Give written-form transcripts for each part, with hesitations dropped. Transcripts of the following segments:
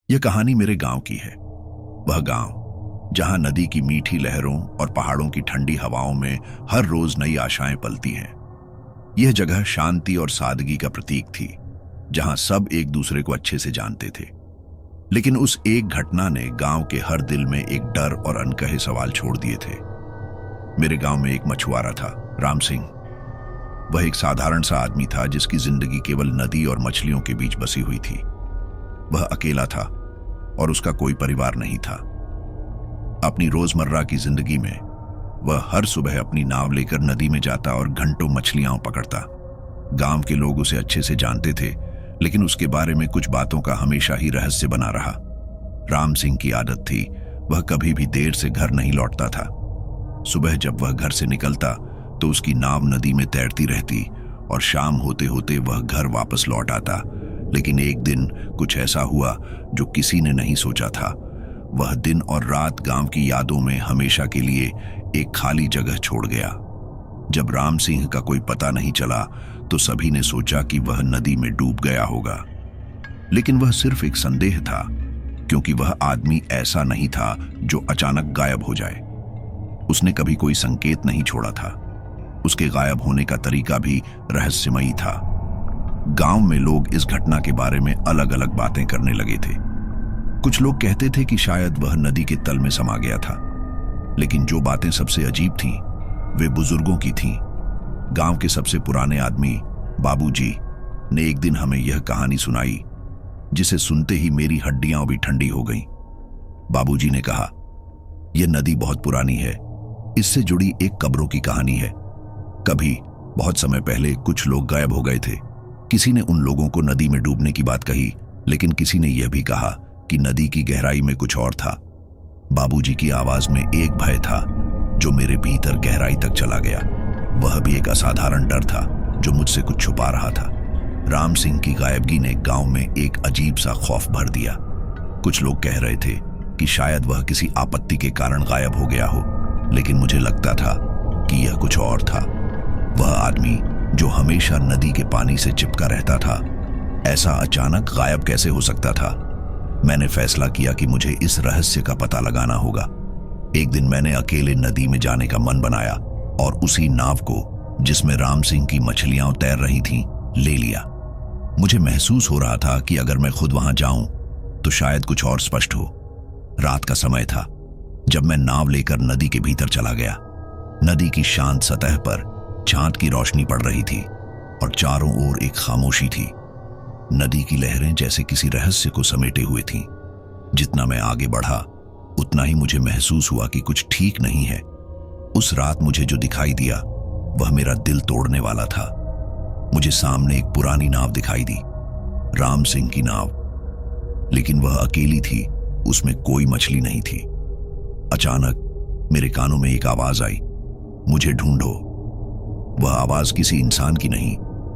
यह कहानी मेरे गांव की है। वह गांव जहां नदी की मीठी लहरों और पहाड़ों की ठंडी हवाओं में हर रोज नई आशाएं पलती हैं। यह जगह शांति और सादगी का प्रतीक थी, जहां सब एक दूसरे को अच्छे से जानते थे। लेकिन उस एक घटना ने गांव के हर दिल में एक डर और अनकहे सवाल छोड़ दिए थे। मेरे गांव में एक मछुआरा था, राम सिंह। वह एक साधारण सा आदमी था जिसकी जिंदगी केवल नदी और मछलियों के बीच बसी हुई थी। वह अकेला था और उसका कोई परिवार नहीं था। अपनी रोजमर्रा की जिंदगी में वह हर सुबह अपनी नाव लेकर नदी में जाता और घंटों मछलियां पकड़ता। गांव के लोग उसे अच्छे से जानते थे, लेकिन उसके बारे में कुछ बातों का हमेशा ही रहस्य बना रहा। राम सिंह की आदत थी, वह कभी भी देर से घर नहीं लौटता था। सुबह जब वह घर से निकलता तो उसकी नाव नदी में तैरती रहती और शाम होते होते वह घर वापस लौट आता। लेकिन एक दिन कुछ ऐसा हुआ जो किसी ने नहीं सोचा था। वह दिन और रात गांव की यादों में हमेशा के लिए एक खाली जगह छोड़ गया। जब राम सिंह का कोई पता नहीं चला तो सभी ने सोचा कि वह नदी में डूब गया होगा। लेकिन वह सिर्फ एक संदेह था, क्योंकि वह आदमी ऐसा नहीं था जो अचानक गायब हो जाए। उसने कभी कोई संकेत नहीं छोड़ा था। उसके गायब होने का तरीका भी रहस्यमयी था। गांव में लोग इस घटना के बारे में अलग अलग बातें करने लगे थे। कुछ लोग कहते थे कि शायद वह नदी के तल में समा गया था, लेकिन जो बातें सबसे अजीब थीं, वे बुजुर्गों की थीं। गांव के सबसे पुराने आदमी बाबूजी ने एक दिन हमें यह कहानी सुनाई, जिसे सुनते ही मेरी हड्डियां भी ठंडी हो गईं। बाबूजी ने कहा, यह नदी बहुत पुरानी है, इससे जुड़ी एक कब्रों की कहानी है। कभी बहुत समय पहले कुछ लोग गायब हो गए थे। किसी ने उन लोगों को नदी में डूबने की बात कही, लेकिन किसी ने यह भी कहा कि नदी की गहराई में कुछ और था। बाबूजी की आवाज में एक भय था जो मेरे भीतर गहराई तक चला गया। वह भी एक असाधारण डर था जो मुझसे कुछ छुपा रहा था। राम सिंह की गायबगी ने गांव में एक अजीब सा खौफ भर दिया। कुछ लोग कह रहे थे कि शायद वह किसी आपत्ति के कारण गायब हो गया हो, लेकिन मुझे लगता था कि यह कुछ और था। वह आदमी जो हमेशा नदी के पानी से चिपका रहता था, ऐसा अचानक गायब कैसे हो सकता था? मैंने फैसला किया कि मुझे इस रहस्य का पता लगाना होगा। एक दिन मैंने अकेले नदी में जाने का मन बनाया और उसी नाव को, जिसमें राम सिंह की मछलियां तैर रही थीं, ले लिया। मुझे महसूस हो रहा था कि अगर मैं खुद वहां जाऊं तो शायद कुछ और स्पष्ट हो। रात का समय था जब मैं नाव लेकर नदी के भीतर चला गया। नदी की शांत सतह पर चांद की रोशनी पड़ रही थी और चारों ओर एक खामोशी थी। नदी की लहरें जैसे किसी रहस्य को समेटे हुए थीं। जितना मैं आगे बढ़ा उतना ही मुझे महसूस हुआ कि कुछ ठीक नहीं है। उस रात मुझे जो दिखाई दिया वह मेरा दिल तोड़ने वाला था। मुझे सामने एक पुरानी नाव दिखाई दी, राम सिंह की नाव, लेकिन वह अकेली थी, उसमें कोई मछली नहीं थी। अचानक मेरे कानों में एक आवाज आई, मुझे ढूंढो। वह आवाज किसी इंसान की नहीं,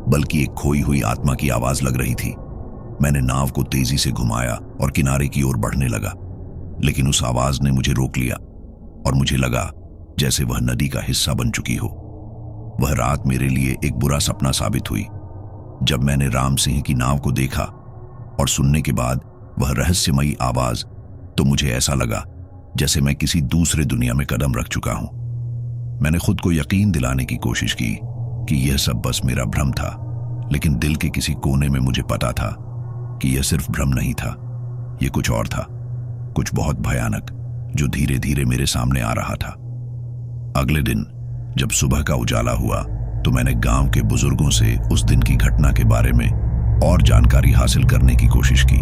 बल्कि एक खोई हुई आत्मा की आवाज लग रही थी। मैंने नाव को तेजी से घुमाया और किनारे की ओर बढ़ने लगा, लेकिन उस आवाज ने मुझे रोक लिया और मुझे लगा जैसे वह नदी का हिस्सा बन चुकी हो। वह रात मेरे लिए एक बुरा सपना साबित हुई। जब मैंने राम सिंह की नाव को देखा और सुनने के बाद वह रहस्यमयी आवाज, तो मुझे ऐसा लगा जैसे मैं किसी दूसरे दुनिया में कदम रख चुका हूं। मैंने खुद को यकीन दिलाने की कोशिश की कि यह सब बस मेरा भ्रम था, लेकिन दिल के किसी कोने में मुझे पता था कि यह सिर्फ भ्रम नहीं था, यह कुछ और था, कुछ बहुत भयानक, जो धीरे धीरे मेरे सामने आ रहा था। अगले दिन जब सुबह का उजाला हुआ तो मैंने गांव के बुजुर्गों से उस दिन की घटना के बारे में और जानकारी हासिल करने की कोशिश की।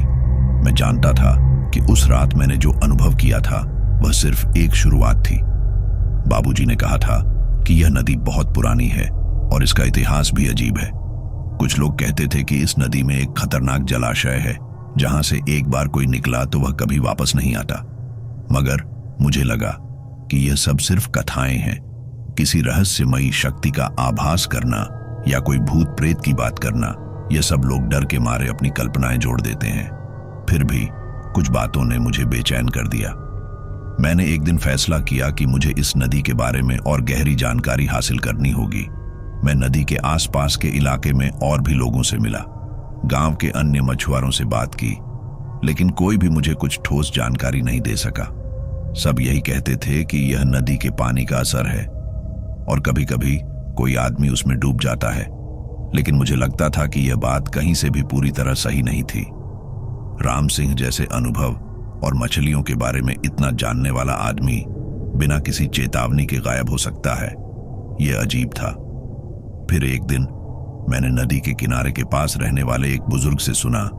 मैं जानता था कि उस रात मैंने जो अनुभव किया था वह सिर्फ एक शुरुआत थी। बाबूजी ने कहा था कि यह नदी बहुत पुरानी है और इसका इतिहास भी अजीब है। कुछ लोग कहते थे कि इस नदी में एक खतरनाक जलाशय है, जहां से एक बार कोई निकला तो वह कभी वापस नहीं आता। मगर मुझे लगा कि यह सब सिर्फ कथाएं हैं। किसी रहस्यमयी शक्ति का आभास करना या कोई भूत प्रेत की बात करना, यह सब लोग डर के मारे अपनी कल्पनाएं जोड़ देते हैं। फिर भी कुछ बातों ने मुझे बेचैन कर दिया। मैंने एक दिन फैसला किया कि मुझे इस नदी के बारे में और गहरी जानकारी हासिल करनी होगी। मैं नदी के आसपास के इलाके में और भी लोगों से मिला, गांव के अन्य मछुआरों से बात की। लेकिन कोई भी मुझे कुछ ठोस जानकारी नहीं दे सका। सब यही कहते थे कि यह नदी के पानी का असर है और कभी कभी कोई आदमी उसमें डूब जाता है, लेकिन मुझे लगता था कि यह बात कहीं से भी पूरी तरह सही नहीं थी। राम सिंह जैसे अनुभव और मछलियों के बारे में इतना जानने वाला आदमी बिना किसी चेतावनी के गायब हो सकता है, यह अजीब था। फिर एक दिन मैंने नदी के किनारे के पास रहने वाले एक बुजुर्ग से सुना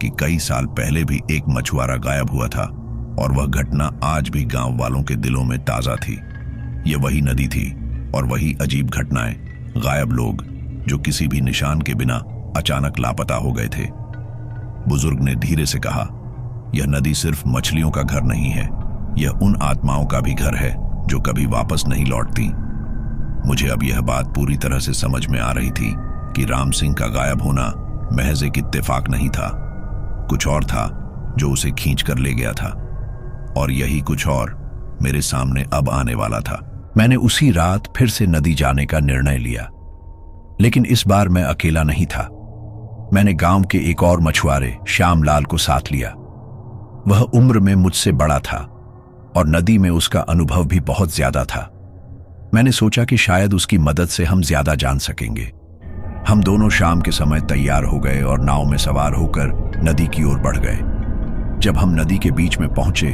कि कई साल पहले भी एक मछुआरा गायब हुआ था और वह घटना आज भी गांव वालों के दिलों में ताजा थी। यह वही नदी थी और वही अजीब घटनाएं, गायब लोग जो किसी भी निशान के बिना अचानक लापता हो गए थे। बुजुर्ग ने धीरे से कहा, यह नदी सिर्फ मछलियों का घर नहीं है, यह उन आत्माओं का भी घर है जो कभी वापस नहीं लौटती। मुझे अब यह बात पूरी तरह से समझ में आ रही थी कि राम सिंह का गायब होना महज एक इत्तेफाक नहीं था, कुछ और था जो उसे खींच कर ले गया था, और यही कुछ और मेरे सामने अब आने वाला था। मैंने उसी रात फिर से नदी जाने का निर्णय लिया, लेकिन इस बार मैं अकेला नहीं था। मैंने गांव के एक और मछुआरे श्यामलाल को साथ लिया। वह उम्र में मुझसे बड़ा था और नदी में उसका अनुभव भी बहुत ज्यादा था। मैंने सोचा कि शायद उसकी मदद से हम ज्यादा जान सकेंगे। हम दोनों शाम के समय तैयार हो गए और नाव में सवार होकर नदी की ओर बढ़ गए। जब हम नदी के बीच में पहुंचे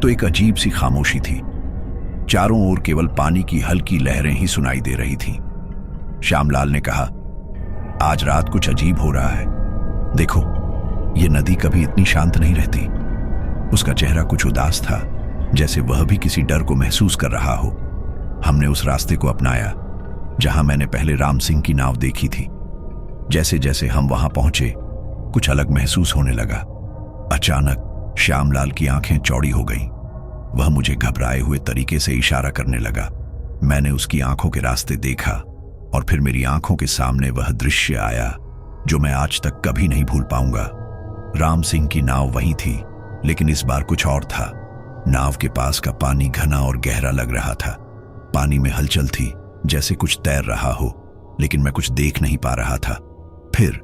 तो एक अजीब सी खामोशी थी। चारों ओर केवल पानी की हल्की लहरें ही सुनाई दे रही थीं। श्यामलाल ने कहा, आज रात कुछ अजीब हो रहा है। देखो, ये नदी कभी इतनी शांत नहीं रहती। उसका चेहरा कुछ उदास था, जैसे वह भी किसी डर को महसूस कर रहा हो। हमने उस रास्ते को अपनाया जहां मैंने पहले राम सिंह की नाव देखी थी। जैसे जैसे हम वहां पहुंचे, कुछ अलग महसूस होने लगा। अचानक श्यामलाल की आंखें चौड़ी हो गईं। वह मुझे घबराए हुए तरीके से इशारा करने लगा। मैंने उसकी आंखों के रास्ते देखा और फिर मेरी आंखों के सामने वह दृश्य आया जो मैं आज तक कभी नहीं भूल पाऊंगा। राम सिंह की नाव वही थी, लेकिन इस बार कुछ और था। नाव के पास का पानी घना और गहरा लग रहा था। पानी में हलचल थी, जैसे कुछ तैर रहा हो, लेकिन मैं कुछ देख नहीं पा रहा था। फिर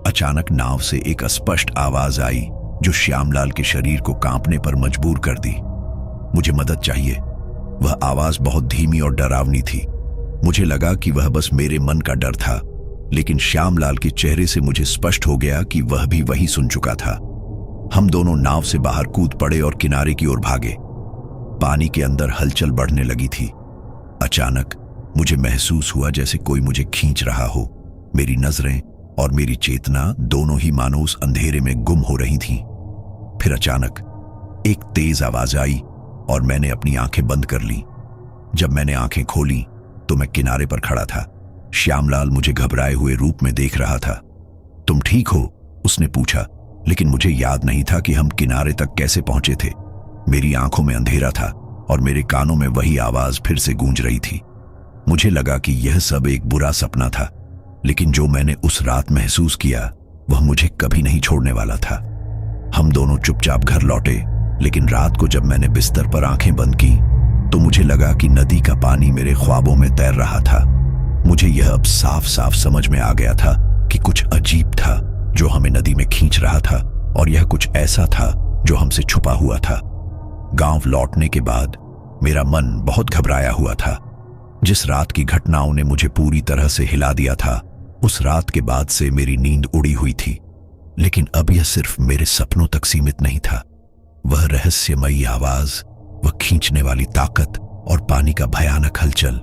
अचानक नाव से एक अस्पष्ट आवाज आई जो श्यामलाल के शरीर को कांपने पर मजबूर कर दी। मुझे मदद चाहिए। वह आवाज बहुत धीमी और डरावनी थी। मुझे लगा कि वह बस मेरे मन का डर था, लेकिन श्यामलाल के चेहरे से मुझे स्पष्ट हो गया कि वह भी वही सुन चुका था। हम दोनों नाव से बाहर कूद पड़े और किनारे की ओर भागे। पानी के अंदर हलचल बढ़ने लगी थी। अचानक मुझे महसूस हुआ जैसे कोई मुझे खींच रहा हो। मेरी नजरें और मेरी चेतना दोनों ही मानो उस अंधेरे में गुम हो रही थीं। फिर अचानक एक तेज आवाज आई और मैंने अपनी आंखें बंद कर लीं। जब मैंने आंखें खोली तो मैं किनारे पर खड़ा था। श्यामलाल मुझे घबराए हुए रूप में देख रहा था। तुम ठीक हो? उसने पूछा, लेकिन मुझे याद नहीं था कि हम किनारे तक कैसे पहुंचे थे। मेरी आंखों में अंधेरा था और मेरे कानों में वही आवाज फिर से गूंज रही थी। मुझे लगा कि यह सब एक बुरा सपना था, लेकिन जो मैंने उस रात महसूस किया वह मुझे कभी नहीं छोड़ने वाला था। हम दोनों चुपचाप घर लौटे, लेकिन रात को जब मैंने बिस्तर पर आंखें बंद की तो मुझे लगा कि नदी का पानी मेरे ख्वाबों में तैर रहा था। मुझे यह अब साफ साफ समझ में आ गया था कि कुछ अजीब था जो हमें नदी में खींच रहा था, और यह कुछ ऐसा था जो हमसे छुपा हुआ था। गांव लौटने के बाद मेरा मन बहुत घबराया हुआ था। जिस रात की घटनाओं ने मुझे पूरी तरह से हिला दिया था, उस रात के बाद से मेरी नींद उड़ी हुई थी। लेकिन अब यह सिर्फ मेरे सपनों तक सीमित नहीं था। वह रहस्यमयी आवाज, वह खींचने वाली ताकत और पानी का भयानक हलचल,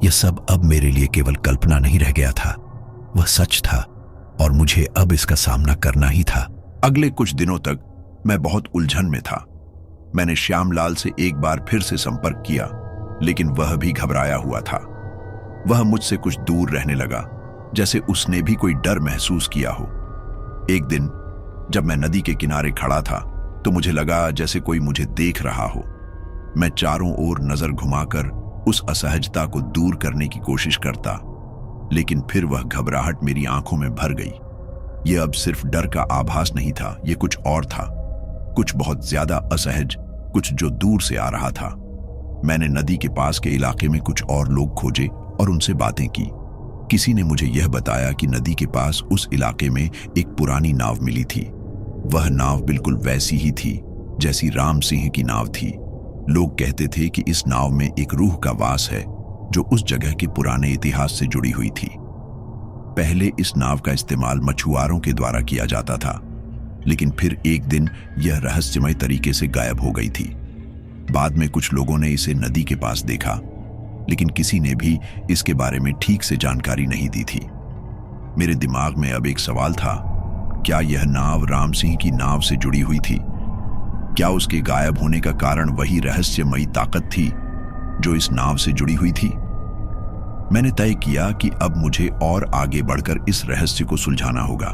यह सब अब मेरे लिए केवल कल्पना नहीं रह गया था, वह सच था और मुझे अब इसका सामना करना ही था। अगले कुछ दिनों तक मैं बहुत उलझन में था। मैंने श्यामलाल से एक बार फिर से संपर्क किया, लेकिन वह भी घबराया हुआ था। वह मुझसे कुछ दूर रहने लगा, जैसे उसने भी कोई डर महसूस किया हो। एक दिन जब मैं नदी के किनारे खड़ा था तो मुझे लगा जैसे कोई मुझे देख रहा हो। मैं चारों ओर नजर घुमाकर उस असहजता को दूर करने की कोशिश करता, लेकिन फिर वह घबराहट मेरी आंखों में भर गई। यह अब सिर्फ डर का आभास नहीं था, यह कुछ और था, कुछ बहुत ज्यादा असहज, कुछ जो दूर से आ रहा था। मैंने नदी के पास के इलाके में कुछ और लोग खोजे और उनसे बातें की। किसी ने मुझे यह बताया कि नदी के पास उस इलाके में एक पुरानी नाव मिली थी। वह नाव बिल्कुल वैसी ही थी जैसी राम सिंह की नाव थी। लोग कहते थे कि इस नाव में एक रूह का वास है जो उस जगह के पुराने इतिहास से जुड़ी हुई थी। पहले इस नाव का इस्तेमाल मछुआरों के द्वारा किया जाता था, लेकिन फिर एक दिन यह रहस्यमय तरीके से गायब हो गई थी। बाद में कुछ लोगों ने इसे नदी के पास देखा, लेकिन किसी ने भी इसके बारे में ठीक से जानकारी नहीं दी थी। मेरे दिमाग में अब एक सवाल था, क्या यह नाव राम सिंह की नाव से जुड़ी हुई थी? क्या उसके गायब होने का कारण वही रहस्यमयी ताकत थी जो इस नाव से जुड़ी हुई थी? मैंने तय किया कि अब मुझे और आगे बढ़कर इस रहस्य को सुलझाना होगा।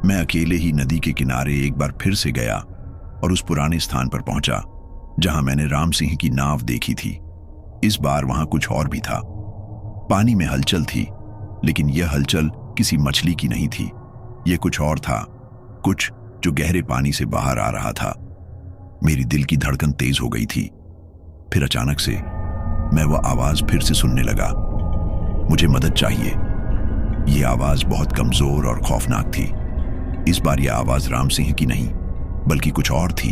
मैं अकेले ही नदी के किनारे एक बार फिर से गया और उस पुराने स्थान पर पहुंचा जहां मैंने राम सिंह की नाव देखी थी। इस बार वहां कुछ और भी था। पानी में हलचल थी, लेकिन यह हलचल किसी मछली की नहीं थी। यह कुछ और था, कुछ जो गहरे पानी से बाहर आ रहा था। मेरी दिल की धड़कन तेज हो गई थी। फिर अचानक से मैं वह आवाज फिर से सुनने लगा। मुझे मदद चाहिए। यह आवाज बहुत कमजोर और खौफनाक थी। इस बार यह आवाज राम सिंह की नहीं, बल्कि कुछ और थी।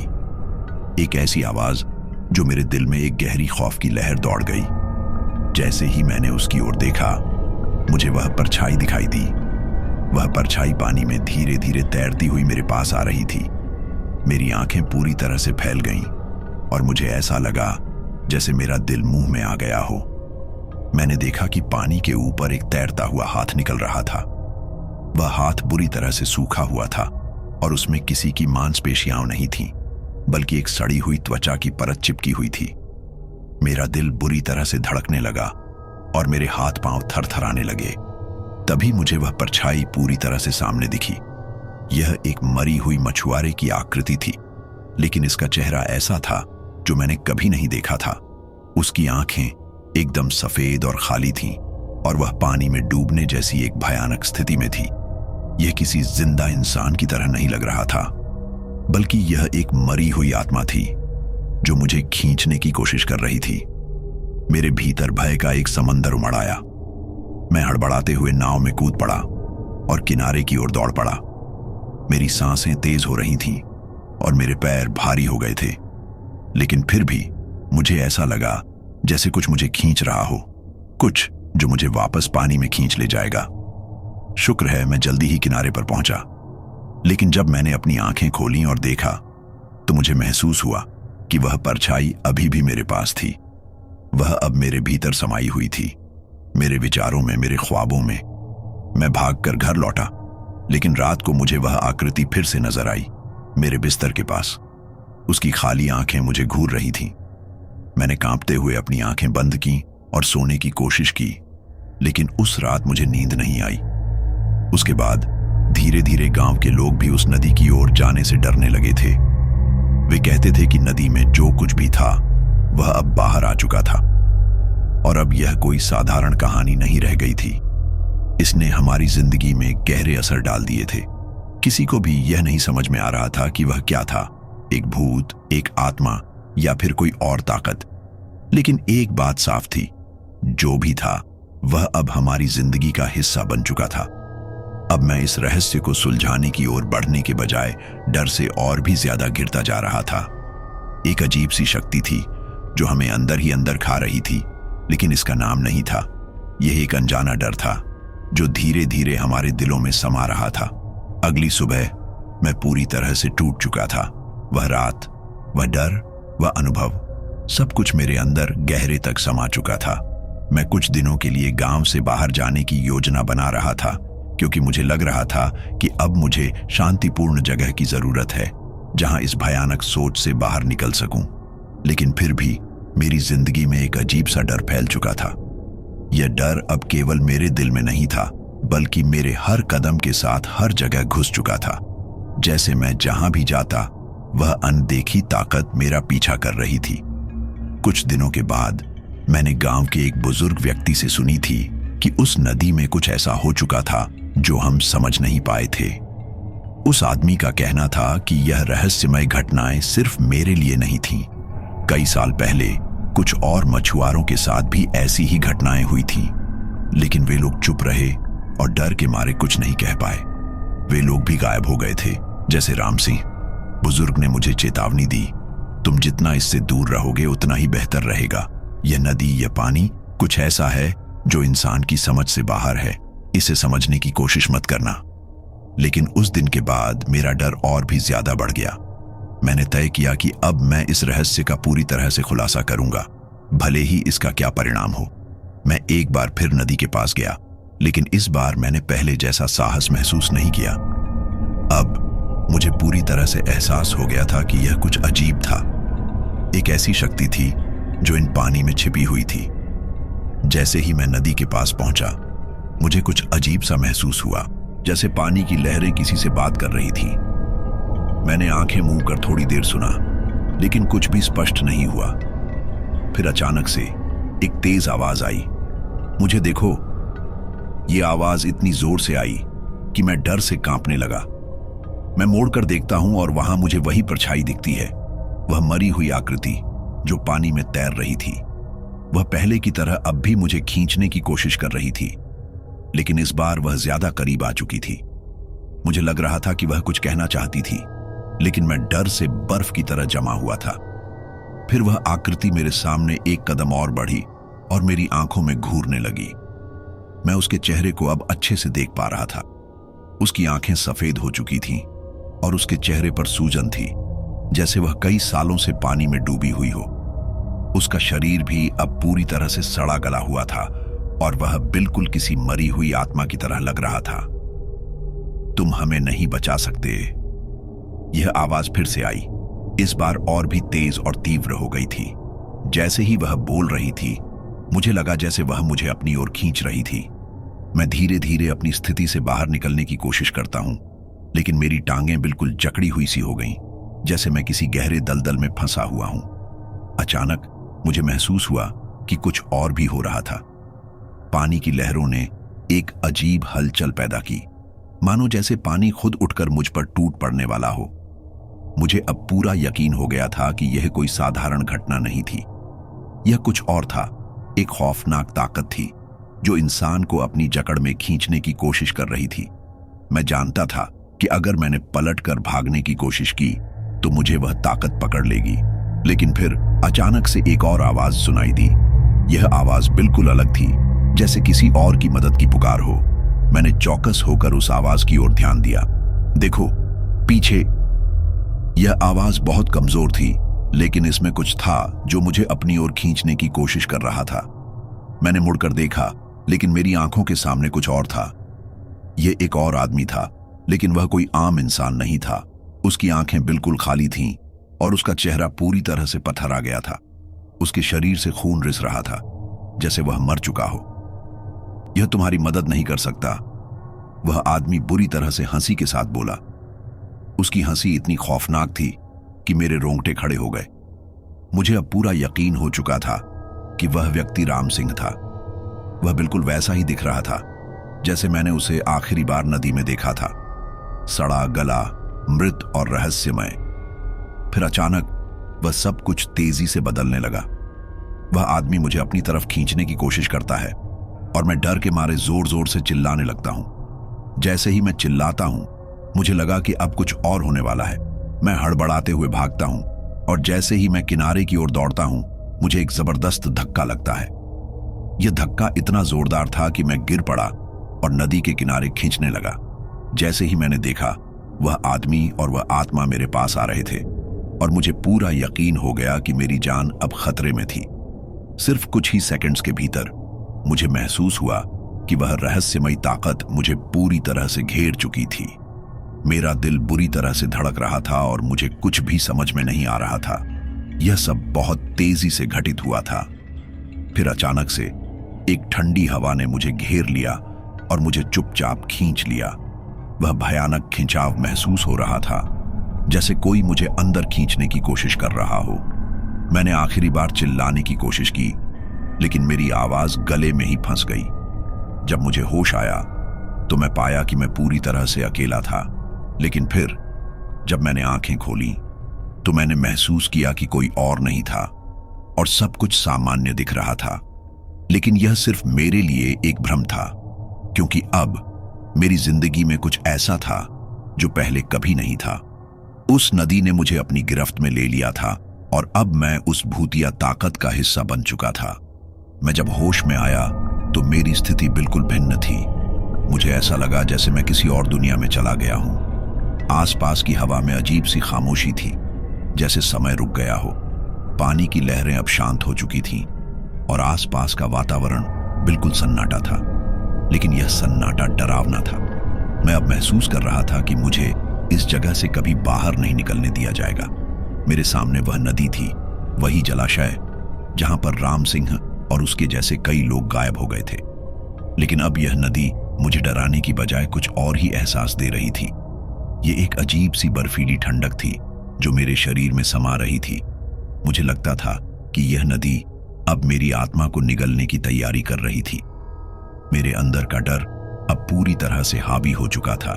एक ऐसी आवाज जो मेरे दिल में एक गहरी खौफ की लहर दौड़ गई। जैसे ही मैंने उसकी ओर देखा, मुझे वह परछाई दिखाई दी। वह परछाई पानी में धीरे धीरे तैरती हुई मेरे पास आ रही थी। मेरी आंखें पूरी तरह से फैल गईं और मुझे ऐसा लगा जैसे मेरा दिल मुंह में आ गया हो। मैंने देखा कि पानी के ऊपर एक तैरता हुआ हाथ निकल रहा था। वह हाथ बुरी तरह से सूखा हुआ था और उसमें किसी की मांसपेशियां नहीं थीं, बल्कि एक सड़ी हुई त्वचा की परत चिपकी हुई थी। मेरा दिल बुरी तरह से धड़कने लगा और मेरे हाथ पांव थरथराने लगे। तभी मुझे वह परछाई पूरी तरह से सामने दिखी। यह एक मरी हुई मछुआरे की आकृति थी, लेकिन इसका चेहरा ऐसा था जो मैंने कभी नहीं देखा था। उसकी आंखें एकदम सफेद और खाली थीं और वह पानी में डूबने जैसी एक भयानक स्थिति में थी। यह किसी जिंदा इंसान की तरह नहीं लग रहा था, बल्कि यह एक मरी हुई आत्मा थी जो मुझे खींचने की कोशिश कर रही थी। मेरे भीतर भय का एक समंदर उमड़ आया। मैं हड़बड़ाते हुए नाव में कूद पड़ा और किनारे की ओर दौड़ पड़ा। मेरी सांसें तेज हो रही थीं और मेरे पैर भारी हो गए थे, लेकिन फिर भी मुझे ऐसा लगा जैसे कुछ मुझे खींच रहा हो, कुछ जो मुझे वापस पानी में खींच ले जाएगा। शुक्र है मैं जल्दी ही किनारे पर पहुंचा, लेकिन जब मैंने अपनी आंखें खोलीं और देखा तो मुझे महसूस हुआ कि वह परछाई अभी भी मेरे पास थी। वह अब मेरे भीतर समाई हुई थी, मेरे विचारों में, मेरे ख्वाबों में। मैं भागकर घर लौटा, लेकिन रात को मुझे वह आकृति फिर से नजर आई, मेरे बिस्तर के पास। उसकी खाली आंखें मुझे घूर रही थीं। मैंने कांपते हुए अपनी आंखें बंद की और सोने की कोशिश की, लेकिन उस रात मुझे नींद नहीं आई। उसके बाद धीरे धीरे गांव के लोग भी उस नदी की ओर जाने से डरने लगे थे। वे कहते थे कि नदी में जो कुछ भी था वह अब बाहर आ चुका था और अब यह कोई साधारण कहानी नहीं रह गई थी। इसने हमारी जिंदगी में गहरे असर डाल दिए थे। किसी को भी यह नहीं समझ में आ रहा था कि वह क्या था, एक भूत, एक आत्मा या फिर कोई और ताकत। लेकिन एक बात साफ थी, जो भी था वह अब हमारी जिंदगी का हिस्सा बन चुका था। अब मैं इस रहस्य को सुलझाने की ओर बढ़ने के बजाय डर से और भी ज्यादा घिरता जा रहा था। एक अजीब सी शक्ति थी जो हमें अंदर ही अंदर खा रही थी, लेकिन इसका नाम नहीं था। यह एक अनजाना डर था जो धीरे धीरे हमारे दिलों में समा रहा था। अगली सुबह मैं पूरी तरह से टूट चुका था। वह रात, वह डर, वह अनुभव, सब कुछ मेरे अंदर गहरे तक समा चुका था। मैं कुछ दिनों के लिए गांव से बाहर जाने की योजना बना रहा था, क्योंकि मुझे लग रहा था कि अब मुझे शांतिपूर्ण जगह की जरूरत है जहां इस भयानक सोच से बाहर निकल सकूं। लेकिन फिर भी मेरी जिंदगी में एक अजीब सा डर फैल चुका था। यह डर अब केवल मेरे दिल में नहीं था, बल्कि मेरे हर कदम के साथ हर जगह घुस चुका था। जैसे मैं जहां भी जाता वह अनदेखी ताकत मेरा पीछा कर रही थी। कुछ दिनों के बाद मैंने गांव के एक बुजुर्ग व्यक्ति से सुनी थी कि उस नदी में कुछ ऐसा हो चुका था जो हम समझ नहीं पाए थे। उस आदमी का कहना था कि यह रहस्यमय घटनाएं सिर्फ मेरे लिए नहीं थीं। कई साल पहले कुछ और मछुआरों के साथ भी ऐसी ही घटनाएं हुई थीं, लेकिन वे लोग चुप रहे और डर के मारे कुछ नहीं कह पाए। वे लोग भी गायब हो गए थे, जैसे राम सिंह बुजुर्ग ने मुझे चेतावनी दी, तुम जितना इससे दूर रहोगे उतना ही बेहतर रहेगा। यह नदी, यह पानी कुछ ऐसा है जो इंसान की समझ से बाहर है, इसे समझने की कोशिश मत करना। लेकिन उस दिन के बाद मेरा डर और भी ज्यादा बढ़ गया। मैंने तय किया कि अब मैं इस रहस्य का पूरी तरह से खुलासा करूंगा, भले ही इसका क्या परिणाम हो। मैं एक बार फिर नदी के पास गया, लेकिन इस बार मैंने पहले जैसा साहस महसूस नहीं किया। अब मुझे पूरी तरह से एहसास हो गया था कि यह कुछ अजीब था। एक ऐसी शक्ति थी जो इन पानी में छिपी हुई थी। जैसे ही मैं नदी के पास पहुंचा, मुझे कुछ अजीब सा महसूस हुआ, जैसे पानी की लहरें किसी से बात कर रही थी। मैंने आंखें मूंद कर थोड़ी देर सुना, लेकिन कुछ भी स्पष्ट नहीं हुआ। फिर अचानक से एक तेज आवाज आई, मुझे देखो। यह आवाज इतनी जोर से आई कि मैं डर से कांपने लगा। मैं मोड़कर देखता हूं और वहां मुझे वही परछाई दिखती है, वह मरी हुई आकृति जो पानी में तैर रही थी। वह पहले की तरह अब भी मुझे खींचने की कोशिश कर रही थी, लेकिन इस बार वह ज्यादा करीब आ चुकी थी। मुझे लग रहा था कि वह कुछ कहना चाहती थी, लेकिन मैं डर से बर्फ की तरह जमा हुआ था। फिर वह आकृति मेरे सामने एक कदम और बढ़ी और मेरी आंखों में घूरने लगी। मैं उसके चेहरे को अब अच्छे से देख पा रहा था। उसकी आंखें सफेद हो चुकी थीं और उसके चेहरे पर सूजन थी, जैसे वह कई सालों से पानी में डूबी हुई हो। उसका शरीर भी अब पूरी तरह से सड़ा गला हुआ था और वह बिल्कुल किसी मरी हुई आत्मा की तरह लग रहा था। तुम हमें नहीं बचा सकते। यह आवाज फिर से आई, इस बार और भी तेज और तीव्र हो गई थी। जैसे ही वह बोल रही थी, मुझे लगा जैसे वह मुझे अपनी ओर खींच रही थी। मैं धीरे धीरे अपनी स्थिति से बाहर निकलने की कोशिश करता हूं, लेकिन मेरी टांगें बिल्कुल जकड़ी हुई सी हो गईं, जैसे मैं किसी गहरे दलदल में फंसा हुआ हूं। अचानक मुझे महसूस हुआ कि कुछ और भी हो रहा था। पानी की लहरों ने एक अजीब हलचल पैदा की, मानो जैसे पानी खुद उठकर मुझ पर टूट पड़ने वाला हो। मुझे अब पूरा यकीन हो गया था कि यह कोई साधारण घटना नहीं थी। यह कुछ और था, एक खौफनाक ताकत थी जो इंसान को अपनी जकड़ में खींचने की कोशिश कर रही थी। मैं जानता था कि अगर मैंने पलटकर भागने की कोशिश की तो मुझे वह ताकत पकड़ लेगी। लेकिन फिर अचानक से एक और आवाज सुनाई दी। यह आवाज बिल्कुल अलग थी, जैसे किसी और की मदद की पुकार हो। मैंने चौकस होकर उस आवाज की ओर ध्यान दिया। देखो, पीछे। यह आवाज बहुत कमजोर थी, लेकिन इसमें कुछ था जो मुझे अपनी ओर खींचने की कोशिश कर रहा था। मैंने मुड़कर देखा, लेकिन मेरी आंखों के सामने कुछ और था। यह एक और आदमी था, लेकिन वह कोई आम इंसान नहीं था। उसकी आंखें बिल्कुल खाली थीं और उसका चेहरा पूरी तरह से पत्थर आ गया था। उसके शरीर से खून रिस रहा था, जैसे वह मर चुका हो। यह तुम्हारी मदद नहीं कर सकता, वह आदमी बुरी तरह से हंसी के साथ बोला। उसकी हंसी इतनी खौफनाक थी कि मेरे रोंगटे खड़े हो गए। मुझे अब पूरा यकीन हो चुका था कि वह व्यक्ति राम सिंह था। वह बिल्कुल वैसा ही दिख रहा था जैसे मैंने उसे आखिरी बार नदी में देखा था, सड़ा गला, मृत और रहस्यमय। फिर अचानक वह सब कुछ तेजी से बदलने लगा। वह आदमी मुझे अपनी तरफ खींचने की कोशिश करता है और मैं डर के मारे जोर जोर से चिल्लाने लगता हूं। जैसे ही मैं चिल्लाता हूं, मुझे लगा कि अब कुछ और होने वाला है। मैं हड़बड़ाते हुए भागता हूं और जैसे ही मैं किनारे की ओर दौड़ता हूं, मुझे एक जबरदस्त धक्का लगता है। यह धक्का इतना जोरदार था कि मैं गिर पड़ा और नदी के किनारे खींचने लगा। जैसे ही मैंने देखा, वह आदमी और वह आत्मा मेरे पास आ रहे थे और मुझे पूरा यकीन हो गया कि मेरी जान अब खतरे में थी। सिर्फ कुछ ही सेकंड्स के भीतर मुझे महसूस हुआ कि वह रहस्यमयी ताकत मुझे पूरी तरह से घेर चुकी थी। मेरा दिल बुरी तरह से धड़क रहा था और मुझे कुछ भी समझ में नहीं आ रहा था। यह सब बहुत तेजी से घटित हुआ था। फिर अचानक से एक ठंडी हवा ने मुझे घेर लिया और मुझे चुपचाप खींच लिया। वह भयानक खिंचाव महसूस हो रहा था, जैसे कोई मुझे अंदर खींचने की कोशिश कर रहा हो। मैंने आखिरी बार चिल्लाने की कोशिश की, लेकिन मेरी आवाज गले में ही फंस गई। जब मुझे होश आया तो मैं पाया कि मैं पूरी तरह से अकेला था। लेकिन फिर जब मैंने आंखें खोली तो मैंने महसूस किया कि कोई और नहीं था और सब कुछ सामान्य दिख रहा था। लेकिन यह सिर्फ मेरे लिए एक भ्रम था, क्योंकि अब मेरी जिंदगी में कुछ ऐसा था जो पहले कभी नहीं था। उस नदी ने मुझे अपनी गिरफ्त में ले लिया था और अब मैं उस भूतिया ताकत का हिस्सा बन चुका था। मैं जब होश में आया तो मेरी स्थिति बिल्कुल भिन्न थी। मुझे ऐसा लगा जैसे मैं किसी और दुनिया में चला गया हूं। आसपास की हवा में अजीब सी खामोशी थी, जैसे समय रुक गया हो। पानी की लहरें अब शांत हो चुकी थीं और आसपास का वातावरण बिल्कुल सन्नाटा था, लेकिन यह सन्नाटा डरावना था। मैं अब महसूस कर रहा था कि मुझे इस जगह से कभी बाहर नहीं निकलने दिया जाएगा। मेरे सामने वह नदी थी, वही जलाशय जहां पर राम सिंह और उसके जैसे कई लोग गायब हो गए थे। लेकिन अब यह नदी मुझे डराने की बजाय कुछ और ही एहसास दे रही थी। ये एक अजीब सी बर्फीली ठंडक थी जो मेरे शरीर में समा रही थी। मुझे लगता था कि यह नदी अब मेरी आत्मा को निगलने की तैयारी कर रही थी। मेरे अंदर का डर अब पूरी तरह से हावी हो चुका था।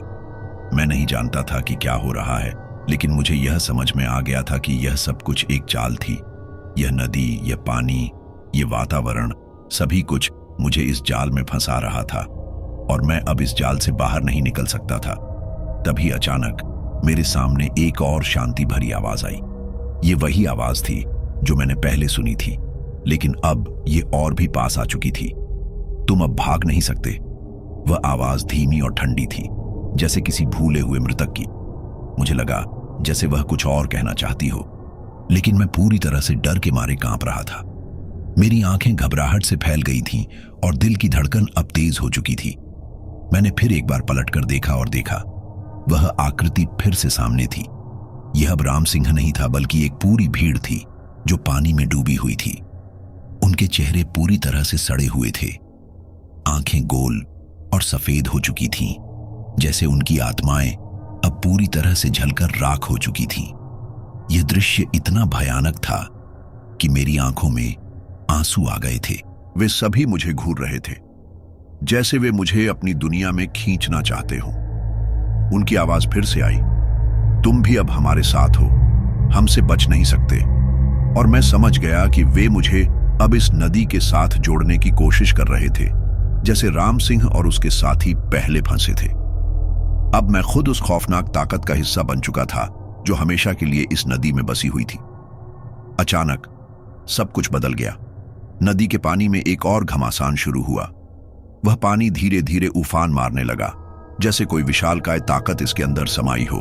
मैं नहीं जानता था कि क्या हो रहा है, लेकिन मुझे यह समझ में आ गया था कि यह सब कुछ एक चाल थी। यह नदी, यह पानी, यह वातावरण, सभी कुछ मुझे इस जाल में फंसा रहा था और मैं अब इस जाल से बाहर नहीं निकल सकता था। तभी अचानक मेरे सामने एक और शांति भरी आवाज आई। ये वही आवाज थी जो मैंने पहले सुनी थी, लेकिन अब ये और भी पास आ चुकी थी। तुम अब भाग नहीं सकते। वह आवाज धीमी और ठंडी थी, जैसे किसी भूले हुए मृतक की। मुझे लगा जैसे वह कुछ और कहना चाहती हो, लेकिन मैं पूरी तरह से डर के मारे कांप रहा था। मेरी आंखें घबराहट से फैल गई थीं और दिल की धड़कन अब तेज हो चुकी थी। मैंने फिर एक बार पलटकर देखा और देखा, वह आकृति फिर से सामने थी। यह अब राम सिंह नहीं था, बल्कि एक पूरी भीड़ थी जो पानी में डूबी हुई थी। उनके चेहरे पूरी तरह से सड़े हुए थे, आंखें गोल और सफेद हो चुकी थीं, जैसे उनकी आत्माएं अब पूरी तरह से जलकर राख हो चुकी थीं। यह दृश्य इतना भयानक था कि मेरी आंखों में आंसू आ गए थे। वे सभी मुझे घूर रहे थे, जैसे वे मुझे अपनी दुनिया में खींचना चाहते हो। उनकी आवाज फिर से आई, तुम भी अब हमारे साथ हो, हमसे बच नहीं सकते। और मैं समझ गया कि वे मुझे अब इस नदी के साथ जोड़ने की कोशिश कर रहे थे, जैसे राम सिंह और उसके साथी पहले फंसे थे। अब मैं खुद उस खौफनाक ताकत का हिस्सा बन चुका था जो हमेशा के लिए इस नदी में बसी हुई थी। अचानक सब कुछ बदल गया। नदी के पानी में एक और घमासान शुरू हुआ। वह पानी धीरे धीरे उफान मारने लगा, जैसे कोई विशालकाय ताकत इसके अंदर समाई हो।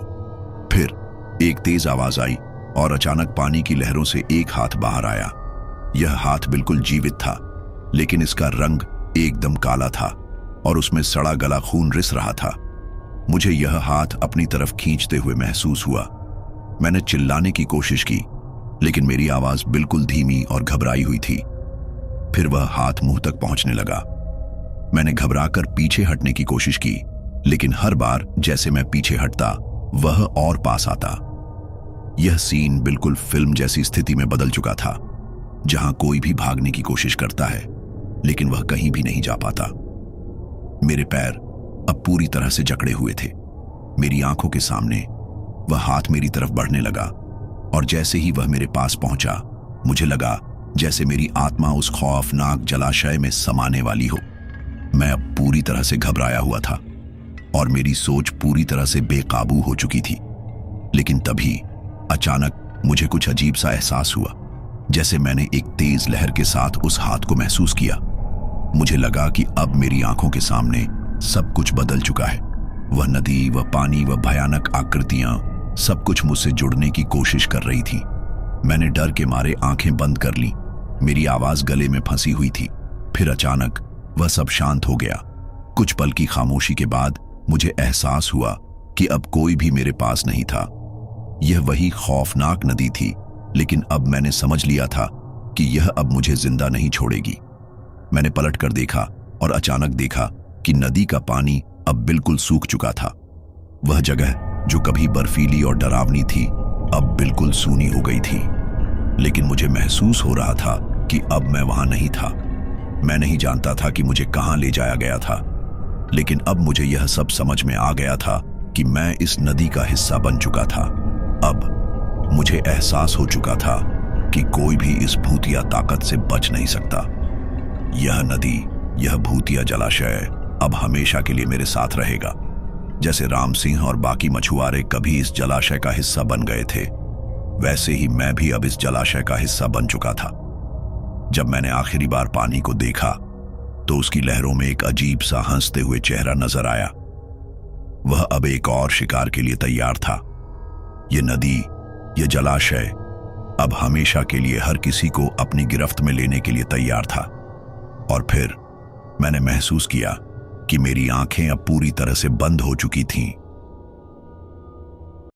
फिर एक तेज आवाज आई और अचानक पानी की लहरों से एक हाथ बाहर आया। यह हाथ बिल्कुल जीवित था, लेकिन इसका रंग एकदम काला था और उसमें सड़ा गला खून रिस रहा था। मुझे यह हाथ अपनी तरफ खींचते हुए महसूस हुआ। मैंने चिल्लाने की कोशिश की, लेकिन मेरी आवाज बिल्कुल धीमी और घबराई हुई थी। फिर वह हाथ मुंह तक पहुंचने लगा। मैंने घबराकर पीछे हटने की कोशिश की, लेकिन हर बार जैसे मैं पीछे हटता, वह और पास आता। यह सीन बिल्कुल फिल्म जैसी स्थिति में बदल चुका था, जहां कोई भी भागने की कोशिश करता है, लेकिन वह कहीं भी नहीं जा पाता। मेरे पैर अब पूरी तरह से जकड़े हुए थे। मेरी आंखों के सामने वह हाथ मेरी तरफ बढ़ने लगा और जैसे ही वह मेरे पास पहुंचा, मुझे लगा जैसे मेरी आत्मा उस खौफनाक जलाशय में समाने वाली हो। मैं अब पूरी तरह से घबराया हुआ था और मेरी सोच पूरी तरह से बेकाबू हो चुकी थी। लेकिन तभी अचानक मुझे कुछ अजीब सा एहसास हुआ, जैसे मैंने एक तेज लहर के साथ उस हाथ को महसूस किया। मुझे लगा कि अब मेरी आंखों के सामने सब कुछ बदल चुका है। वह नदी, वह पानी, वह भयानक आकृतियां, सब कुछ मुझसे जुड़ने की कोशिश कर रही थी। मैंने डर के मारे आंखें बंद कर ली। मेरी आवाज गले में फंसी हुई थी। फिर अचानक वह सब शांत हो गया। कुछ पल की खामोशी के बाद मुझे एहसास हुआ कि अब कोई भी मेरे पास नहीं था। यह वही खौफनाक नदी थी, लेकिन अब मैंने समझ लिया था कि यह अब मुझे जिंदा नहीं छोड़ेगी। मैंने पलटकर देखा और अचानक देखा कि नदी का पानी अब बिल्कुल सूख चुका था। वह जगह जो कभी बर्फीली और डरावनी थी, अब बिल्कुल सूनी हो गई थी। लेकिन मुझे महसूस हो रहा था कि अब मैं वहां नहीं था। मैं नहीं जानता था कि मुझे कहां ले जाया गया था, लेकिन अब मुझे यह सब समझ में आ गया था कि मैं इस नदी का हिस्सा बन चुका था। अब मुझे एहसास हो चुका था कि कोई भी इस भूतिया ताकत से बच नहीं सकता। यह नदी, यह भूतिया जलाशय अब हमेशा के लिए मेरे साथ रहेगा। जैसे राम सिंह और बाकी मछुआरे कभी इस जलाशय का हिस्सा बन गए थे, वैसे ही मैं भी अब इस जलाशय का हिस्सा बन चुका था। जब मैंने आखिरी बार पानी को देखा तो उसकी लहरों में एक अजीब सा हंसते हुए चेहरा नजर आया। वह अब एक और शिकार के लिए तैयार था। ये नदी, ये जलाशय अब हमेशा के लिए हर किसी को अपनी गिरफ्त में लेने के लिए तैयार था। और फिर मैंने महसूस किया कि मेरी आंखें अब पूरी तरह से बंद हो चुकी थीं।